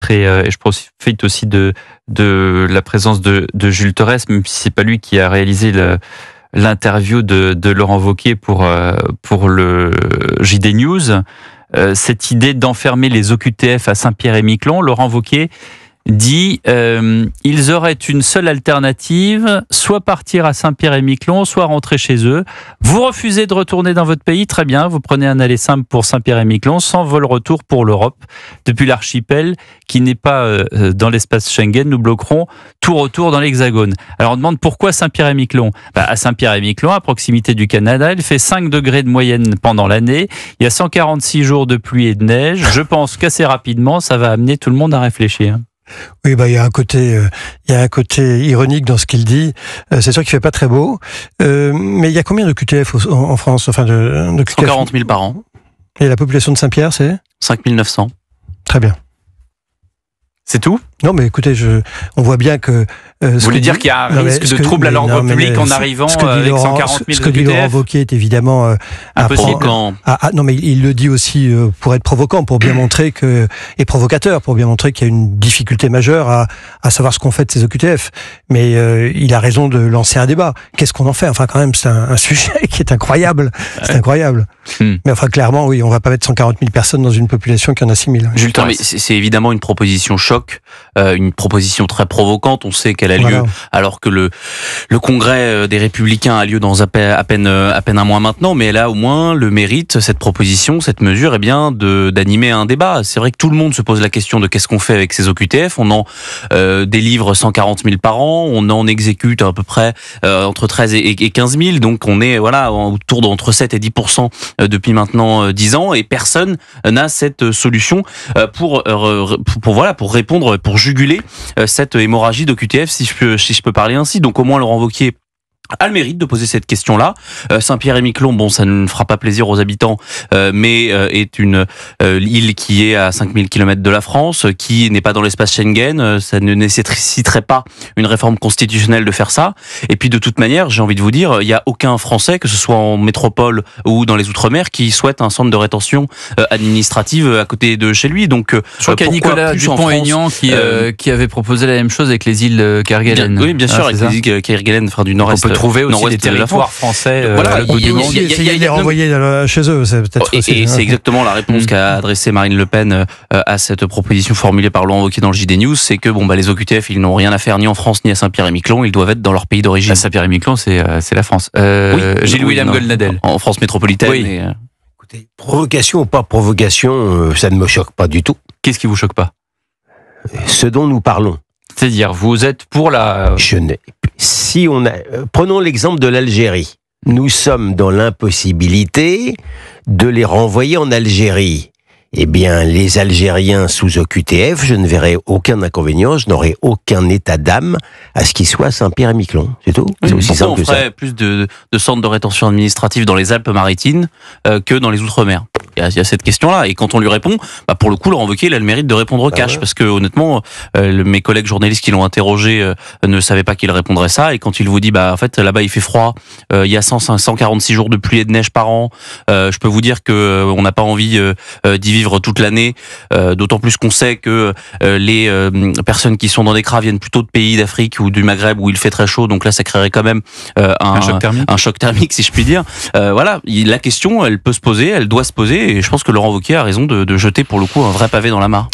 et je profite aussi de la présence de Jules Torres, même si c'est pas lui qui a réalisé l'interview de Laurent Wauquiez pour le JD News. Cette idée d'enfermer les OQTF à Saint-Pierre-et-Miquelon, Laurent Wauquiez dit ils auraient une seule alternative, soit partir à Saint-Pierre-et-Miquelon, soit rentrer chez eux. Vous refusez de retourner dans votre pays, très bien, vous prenez un aller simple pour Saint-Pierre-et-Miquelon, sans vol retour pour l'Europe. Depuis l'archipel, qui n'est pas dans l'espace Schengen, nous bloquerons tout retour dans l'Hexagone. Alors on demande pourquoi Saint-Pierre-et-Miquelon. À Saint-Pierre-et-Miquelon, à proximité du Canada, il fait 5 degrés de moyenne pendant l'année, il y a 146 jours de pluie et de neige. Je pense qu'assez rapidement, ça va amener tout le monde à réfléchir. Oui, il y a un côté ironique dans ce qu'il dit. C'est sûr qu'il fait pas très beau, mais il y a combien de QTF en France, enfin de QTF? 140 000 par an. Et la population de Saint-Pierre, c'est 5 900. Très bien. C'est tout? Non, mais écoutez, on voit bien que... vous voulez dire qu'il y a un risque de trouble à l'ordre public en arrivant avec 140 000 Ce que dit Laurent Wauquiez est évidemment... impossible. Non, mais il le dit aussi pour être provocant, pour bien montrer et provocateur, pour bien montrer qu'il y a une difficulté majeure à savoir ce qu'on fait de ces OQTF. Mais il a raison de lancer un débat. Qu'est-ce qu'on en fait? Enfin, quand même, c'est un sujet qui est incroyable. C'est incroyable. Mais enfin, clairement, oui, on va pas mettre 140 000 personnes dans une population qui en a 6 000. Jules, mais c'est évidemment une proposition choc, une proposition très provocante. On sait qu'elle a lieu alors que le congrès des Républicains a lieu dans à peine un mois maintenant, mais elle a au moins le mérite, cette proposition, cette mesure, d'animer un débat. C'est vrai que tout le monde se pose la question de qu'est-ce qu'on fait avec ces OQTF. On en délivre 140 000 par an, on en exécute à peu près entre 13 et 15 000, donc on est autour d'entre 7 et 10% depuis maintenant 10 ans, et personne n'a cette solution pour répondre, pour juguler cette hémorragie d'OQTF, si je peux parler ainsi. Donc au moins Laurent Wauquiez a le mérite de poser cette question-là. Saint-Pierre-et-Miquelon, bon, ça ne fera pas plaisir aux habitants, mais est une île qui est à 5000 km de la France, qui n'est pas dans l'espace Schengen. Ça ne nécessiterait pas une réforme constitutionnelle de faire ça. Et puis de toute manière, j'ai envie de vous dire, il n'y a aucun Français, que ce soit en métropole ou dans les Outre-mer, qui souhaite un centre de rétention administrative à côté de chez lui. Donc, je crois qu'il y a Nicolas Dupont-Aignan qui avait proposé la même chose avec les îles Kerguelen. Oui, bien sûr, avec les îles Kerguelen, du nord-est. Trouver aussi des territoires français à l'autre bout du monde. Il y a les renvoyer chez eux, c'est peut-être aussi. Et c'est exactement la réponse qu'a adressée Marine Le Pen à cette proposition formulée par Laurent Wauquiez dans le JD News, c'est que les OQTF, ils n'ont rien à faire ni en France ni à Saint-Pierre-et-Miquelon, ils doivent être dans leur pays d'origine. Saint-Pierre-et-Miquelon, c'est la France. Gilles-William Goldnadel. En France métropolitaine. Oui. Mais Écoutez, provocation ou pas provocation, ça ne me choque pas du tout. Qu'est-ce qui vous choque pas? Ce dont nous parlons. C'est-à-dire, vous êtes pour la... Prenons l'exemple de l'Algérie. Nous sommes dans l'impossibilité de les renvoyer en Algérie. Eh bien, les Algériens sous OQTF, je ne verrai aucun inconvénient, je n'aurai aucun état d'âme à ce qu'ils soient à Saint-Pierre-et-Miquelon. C'est tout. C'est aussi simple que ça. On ferait plus de centres de rétention administrative dans les Alpes-Maritimes que dans les Outre-mer. Il y a cette question-là. Et quand on lui répond, pour le coup, Laurent Wauquiez, il a le mérite de répondre au cash. Parce que, honnêtement, mes collègues journalistes qui l'ont interrogé ne savaient pas qu'il répondrait ça. Et quand il vous dit, en fait, là-bas, il fait froid, il y a 146 jours de pluie et de neige par an, je peux vous dire que on n'a pas envie d'y vivre toute l'année. D'autant plus qu'on sait que les personnes qui sont dans des CRA viennent plutôt de pays d'Afrique ou du Maghreb où il fait très chaud. Donc là, ça créerait quand même un choc thermique, si je puis dire. La question, elle peut se poser, elle doit se poser. Et je pense que Laurent Wauquiez a raison de jeter pour le coup un vrai pavé dans la mare.